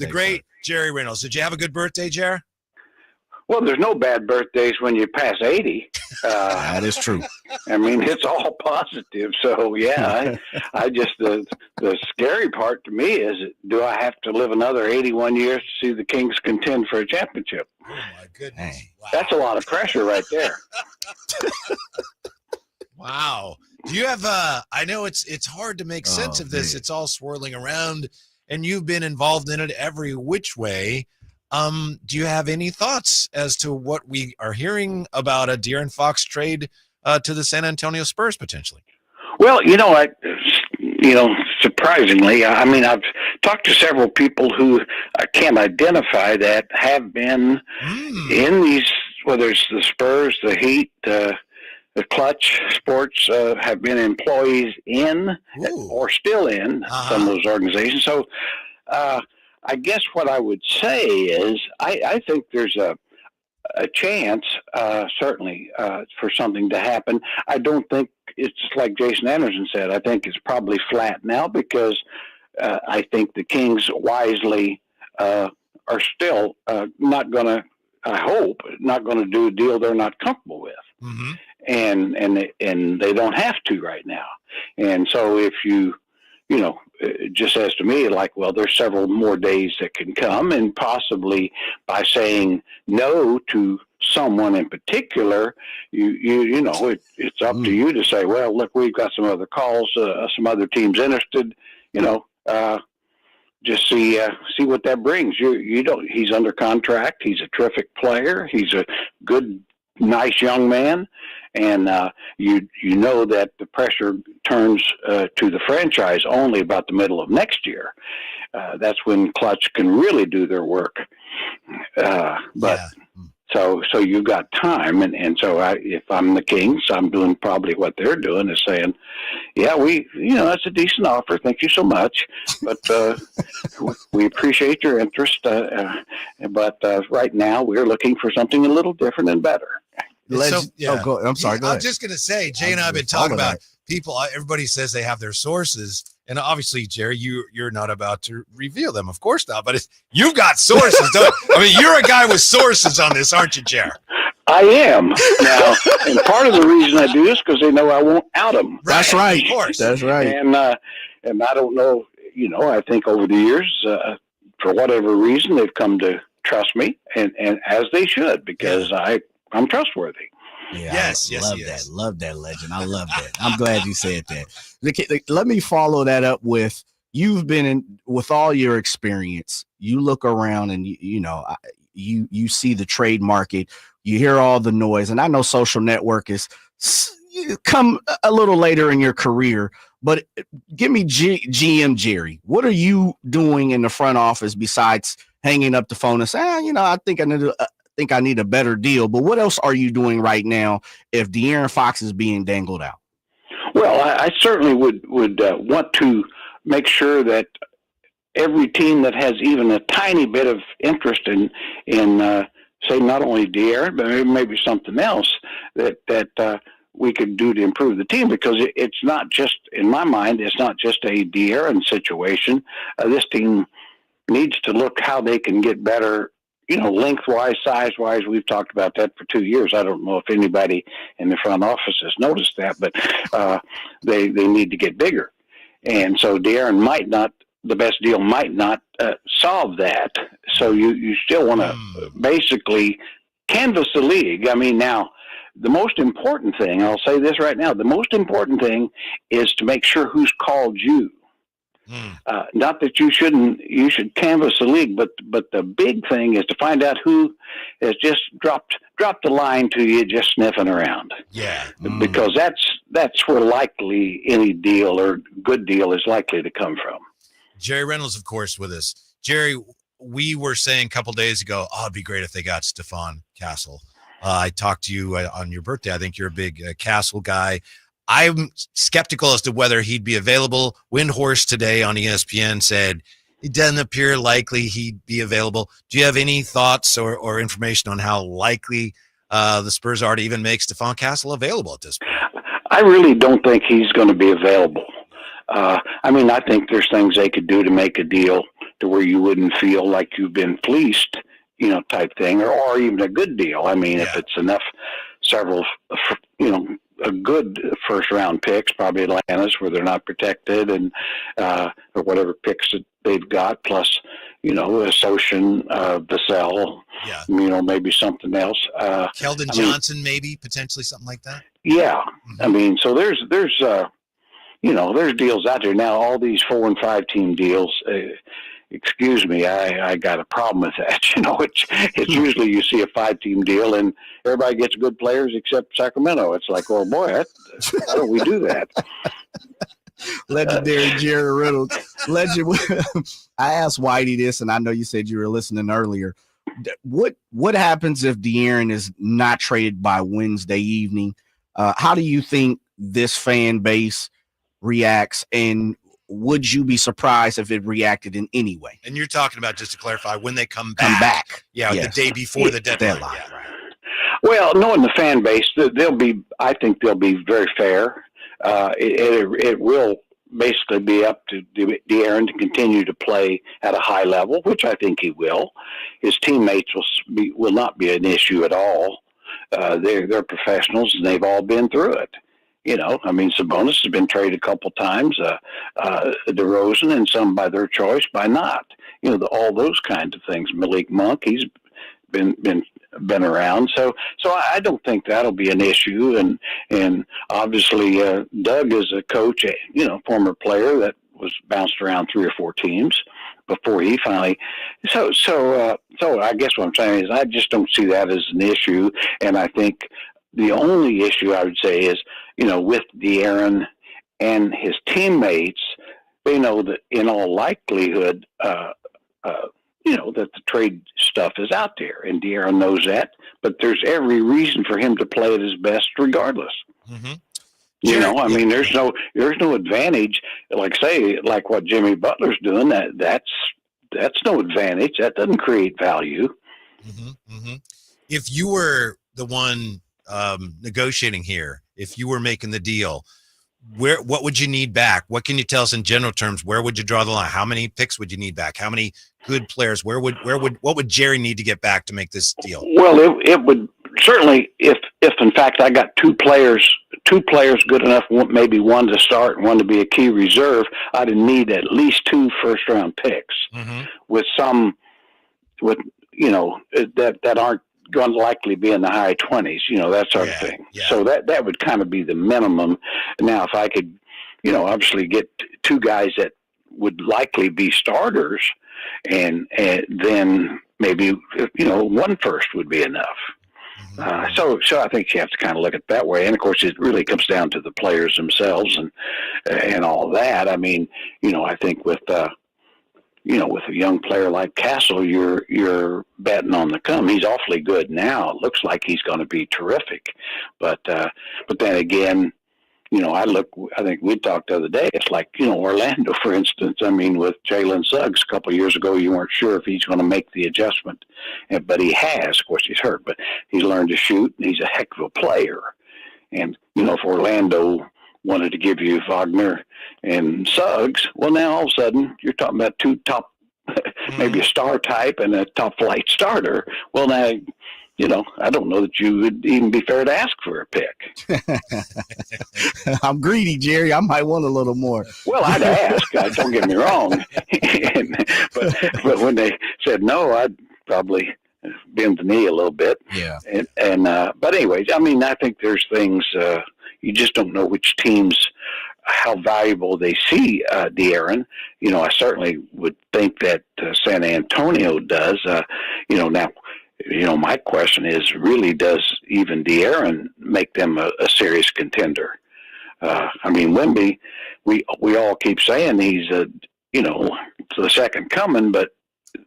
The great Jerry Reynolds. Did you have a good birthday, Jer? Well, there's no bad birthdays when you pass 80. That is true. I mean, it's all positive. So, yeah, I just, the scary part to me is, do I have to live another 81 years to see the Kings contend for a championship? Oh, my goodness. Wow. That's a lot of pressure right there. Wow. Do you have, I know it's hard to make sense of this. Man. It's all swirling around, and you've been involved in it every which way. Do you have any thoughts as to what we are hearing about a De'Aaron Fox trade to the San Antonio Spurs potentially? Well, surprisingly, I mean, I've talked to several people who I can't identify that have been in these, whether it's the Spurs, the Heat, the Clutch Sports, have been employees in or still in some of those organizations. So, I guess what I would say is I think there's a chance, certainly, for something to happen. I don't think it's like Jason Anderson said. I think it's probably flat now because I think the Kings wisely are still not going to, I hope, not going to do a deal they're not comfortable with. Mm-hmm. And they don't have to right now. And so if it just says to me, like, well, there's several more days that can come, and possibly by saying no to someone in particular, it's up to you to say, well, look, we've got some other calls, some other teams interested, just see what that brings. He's under contract. He's a terrific player. He's a good, nice young man. And you know that the pressure turns to the franchise only about the middle of next year. That's when Clutch can really do their work. So you've got time, and so if I'm the Kings, I'm doing probably what they're doing is saying, yeah, that's a decent offer. Thank you so much, but we appreciate your interest. But right now, we're looking for something a little different and better. I'm sorry. Go ahead. I'm just going to say, Jay and I have been talking about people. Everybody says they have their sources, and obviously, Jerry, you're not about to reveal them, of course not. But you've got sources. You're a guy with sources on this, aren't you, Jerry? I am now, and part of the reason I do this because they know I won't out them. Right, that's right. Of course, that's right. And I don't know. I think over the years, for whatever reason, they've come to trust me, and as they should, because I'm trustworthy. Yeah, yes, love that legend. I love that. I'm glad you said that. Let me follow that up with, you've been with all your experience, you look around and you see the trade market, you hear all the noise, and I know social network is come a little later in your career, but give me GM Jerry. What are you doing in the front office besides hanging up the phone and saying, I think I need a better deal, but what else are you doing right now if De'Aaron Fox is being dangled out? Well, I certainly would want to make sure that every team that has even a tiny bit of interest in say not only De'Aaron, but maybe something else that we could do to improve the team, because it's not just, in my mind, it's not just a De'Aaron situation. This team needs to look how they can get better, lengthwise, size-wise. We've talked about that for 2 years. I don't know if anybody in the front office has noticed that, but they need to get bigger. And so De'Aaron the best deal might not solve that. So you still want to basically canvass the league. I mean, now, the most important thing, I'll say this right now, the most important thing is to make sure who's called you. Not that you should canvass the league, but the big thing is to find out who has just dropped the line to you, just sniffing around. Yeah. Because that's where likely any deal or good deal is likely to come from. Jerry Reynolds, of course, with us. Jerry, we were saying a couple days ago, it'd be great if they got Stephon Castle. I talked to you on your birthday. I think you're a big Castle guy. I'm skeptical as to whether he'd be available. Windhorst today on ESPN said it doesn't appear likely he'd be available. Do you have any thoughts or information on how likely the Spurs are to even make Stephon Castle available at this point? I really don't think he's going to be available. I think there's things they could do to make a deal to where you wouldn't feel like you've been fleeced, type thing, or even a good deal. I mean, if it's enough, several, a good first round picks, probably Atlanta's where they're not protected, and or whatever picks that they've got, plus Association, Vassell, maybe something else. Keldon Johnson, maybe potentially something like that. Yeah, I mean, so there's there's deals out there now. All these 4 and 5 team deals. Excuse me, I got a problem with that. It's usually you see a 5-team deal and everybody gets good players except Sacramento. It's like, oh boy, how do we do that? Legendary Jerry Reynolds. I asked Whitey this, and I know you said you were listening earlier. What happens if De'Aaron is not traded by Wednesday evening? How do you think this fan base reacts, and would you be surprised if it reacted in any way? And you're talking about, just to clarify, when they come back. Yeah, yes. The day before the deadline. Yeah. Right. Well, knowing the fan base, I think they'll be very fair. It will basically be up to De'Aaron to continue to play at a high level, which I think he will. His teammates will not be an issue at all. They're professionals, and they've all been through it. I mean, Sabonis has been traded a couple times, DeRozan, and some by their choice, by not. All those kinds of things. Malik Monk, he's been around, so I don't think that'll be an issue. And obviously, Doug is a coach, former player that was bounced around 3 or 4 teams before he finally. So I guess what I'm saying is I just don't see that as an issue, and I think the only issue I would say is, with De'Aaron and his teammates, they know that in all likelihood, that the trade stuff is out there, and De'Aaron knows that. But there's every reason for him to play at his best, regardless. Mm-hmm. I mean, there's no advantage, like what Jimmy Butler's doing. That's no advantage. That doesn't create value. Mm-hmm. Mm-hmm. If you were the one negotiating here, if you were making the deal, what would you need back? What can you tell us in general terms? Where would you draw the line? How many picks would you need back? How many good players? What would Jerry need to get back to make this deal? Well, it would certainly, if in fact I got two players good enough, maybe one to start and one to be a key reserve, I'd need at least 2 first-round picks, mm-hmm. that aren't going to likely be in the high 20s, that sort of thing. Yeah. So that would kind of be the minimum. Now, if I could, obviously get 2 guys that would likely be starters, and then maybe, 1 first would be enough. Mm-hmm. So I think you have to kind of look at it that way. And of course, it really comes down to the players themselves and all that. I mean, I think with a young player like Castle, you're betting on the come. He's awfully good now. It looks like he's going to be terrific. But then again, I think we talked the other day. It's like, Orlando, for instance. I mean, with Jalen Suggs a couple of years ago, you weren't sure if he's going to make the adjustment, but he has. Of course, he's hurt, but he's learned to shoot, and he's a heck of a player. And if Orlando wanted to give you Wagner and Suggs, well, now all of a sudden you're talking about 2 top, maybe a star type and a top flight starter. Well, now, I don't know that you would even be fair to ask for a pick. I'm greedy, Jerry. I might want a little more. Well, I'd ask. Don't get me wrong. but when they said no, I'd probably bend the knee a little bit. Yeah. But anyways, I mean, I think there's things you just don't know which teams, how valuable they see De'Aaron. I certainly would think that San Antonio does. Now, my question is, really, does even De'Aaron make them a serious contender? I mean, Wemby, we all keep saying he's the second coming, but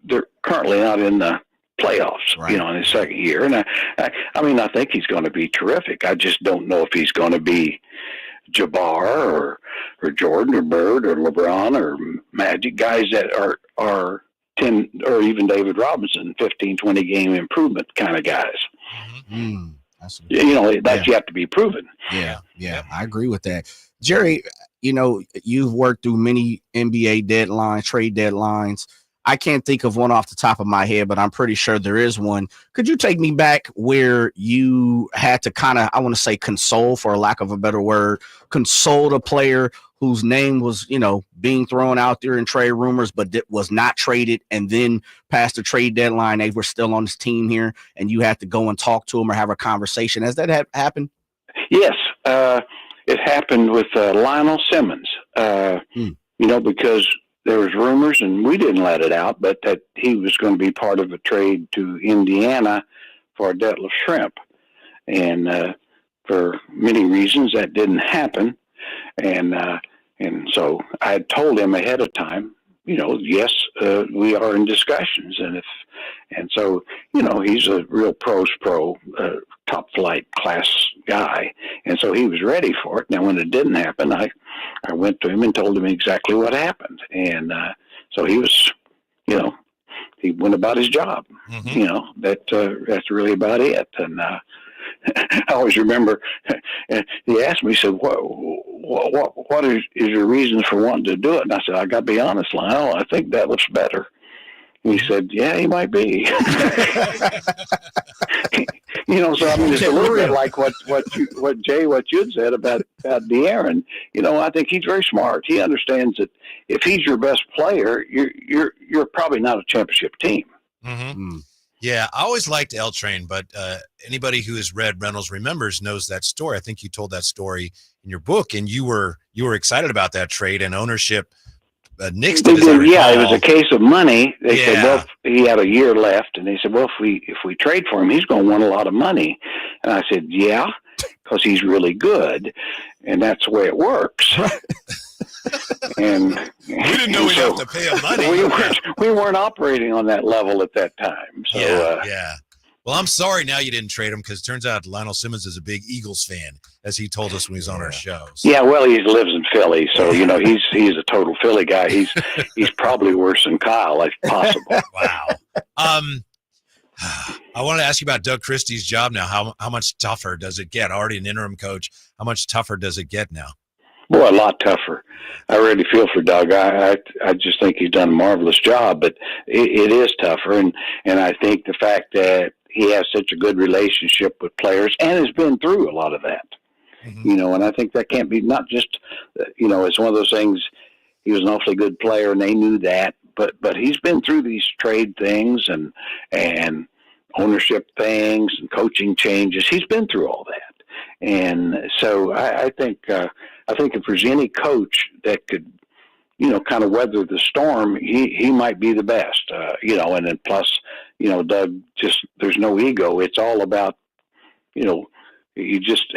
they're currently not in the playoffs, right, in his second year. And I think he's going to be terrific. I just don't know if he's going to be Jabbar or Jordan or Bird or LeBron or Magic, guys that are 10, or even David Robinson, 15, 20 game improvement kind of guys. Mm-hmm. You have to be proven. Yeah, I agree with that. Jerry, you've worked through many NBA deadlines, trade deadlines. I can't think of one off the top of my head, but I'm pretty sure there is one. Could you take me back where you had to kind of, I want to say console, for a lack of a better word, console a player whose name was, being thrown out there in trade rumors, but was not traded, and then past the trade deadline, they were still on this team here, and you had to go and talk to them or have a conversation? Has that happened? Yes. It happened with Lionel Simmons, because there was rumors, and we didn't let it out, but that he was going to be part of a trade to Indiana for Detlef Schrempf. And for many reasons, that didn't happen. And so I had told him ahead of time, yes, we are in discussions. And so, he's a real pro, top flight class guy. And so he was ready for it. Now, when it didn't happen, I went to him and told him exactly what happened. And so he was, he went about his job. That's really about it. And I always remember he asked me, he said, what is your reason for wanting to do it? And I said, I got to be honest, Lionel, I think that looks better. And he said, yeah, he might be. So I mean, it's a little bit like what you'd said about De'Aaron. I think he's very smart. He understands that if he's your best player, you're probably not a championship team. Mm-hmm. Yeah, I always liked L Train, but anybody who has read Reynolds Remembers knows that story. I think you told that story in your book, and you were excited about that trade and ownership. Nixed it, it was a case of money. They said, well, he had a year left, and they said, well, if we trade for him, he's going to want a lot of money. And I said, yeah, because he's really good, and that's the way it works. And we didn't know we'd have to pay him money. We weren't operating on that level at that time. So, yeah. Well, I'm sorry now you didn't trade him, because it turns out Lionel Simmons is a big Eagles fan, as he told us when he was on our show. So. Yeah, well, he lives in Philly, so he's a total Philly guy. He's probably worse than Kyle, if possible. Wow. I want to ask you about Doug Christie's job now. How much tougher does it get? Already an interim coach. How much tougher does it get now? Boy, a lot tougher. I really feel for Doug. I just think he's done a marvelous job, but it is tougher. And I think the fact that he has such a good relationship with players and has been through a lot of that, and I think that can't be not just, it's one of those things. He was an awfully good player and they knew that, but he's been through these trade things and ownership things and coaching changes. He's been through all that. And so I think if there's any coach that could, kind of weather the storm, he might be the best, and then plus, Doug, just, there's no ego. It's all about, you just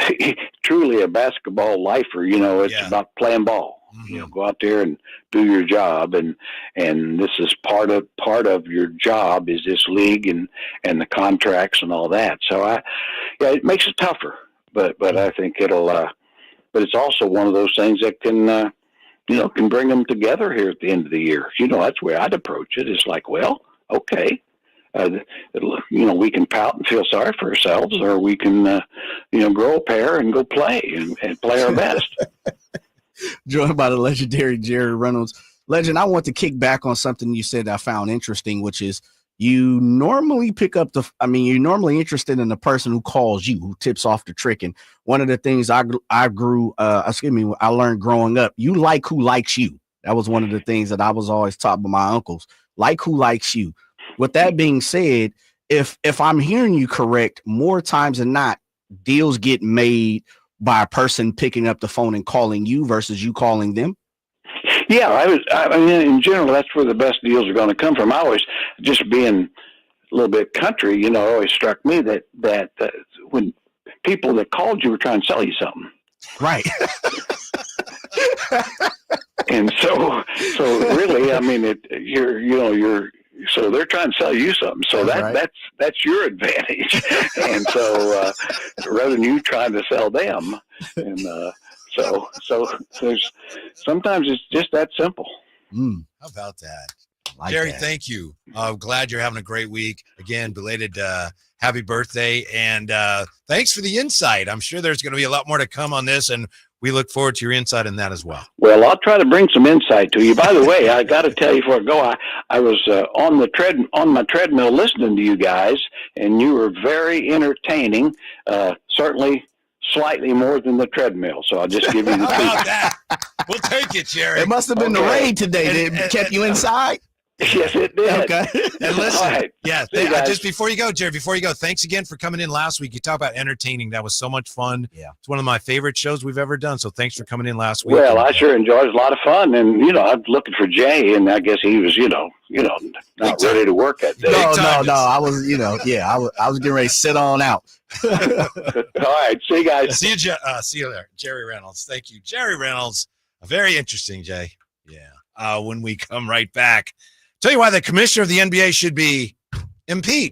truly a basketball lifer, it's about playing ball, go out there and do your job. And this is part of your job is this league and the contracts and all that. So it makes it tougher, but I think it'll, but it's also one of those things that can, can bring them together here at the end of the year. That's where I'd approach it. It's like, well, okay, we can pout and feel sorry for ourselves, or we can, grow a pair and go play and play our best. Joined by the legendary Jerry Reynolds. Legend, I want to kick back on something you said I found interesting, which is you normally you're normally interested in the person who calls you, who tips off the trick. And one of the things I learned growing up, you like who likes you. That was one of the things that I was always taught by my uncles. Like who likes you. With that being said, if I'm hearing you correct, more times than not, deals get made by a person picking up the phone and calling you versus you calling them. Yeah, in general, that's where the best deals are going to come from. I always, just being a little bit country, it always struck me that when people that called you were trying to sell you something. Right. And so really, so they're trying to sell you something. So that's your advantage. And so rather than you trying to sell them, and so there's sometimes it's just that simple. How about that? Like Jerry, thank you. I'm glad you're having a great week. Again, belated happy birthday. And thanks for the insight. I'm sure there's going to be a lot more to come on this. And we look forward to your insight in that as well. Well, I'll try to bring some insight to you. By the way, I got to tell you before I go, I was on my treadmill listening to you guys, and you were very entertaining. Certainly, slightly more than the treadmill. So I'll just give you the How about that? We'll take it, Jerry. It must have been the rain today that kept you inside. Yes, it did. Okay. And listen, Right. yeah, just before you go, Jerry, thanks again for coming in last week. You talked about entertaining. That was so much fun. Yeah. It's one of my favorite shows we've ever done. So thanks for coming in last week. Well, I sure enjoyed it. It was a lot of fun. And, I'm looking for Jay, and I guess he was, not ready to work that day. No. I was, I was getting ready to sit on out. All right. See you guys. See you there. Jerry Reynolds. Thank you. Jerry Reynolds. Very interesting, Jay. Yeah. When we come right back, tell you why the commissioner of the NBA should be impeached.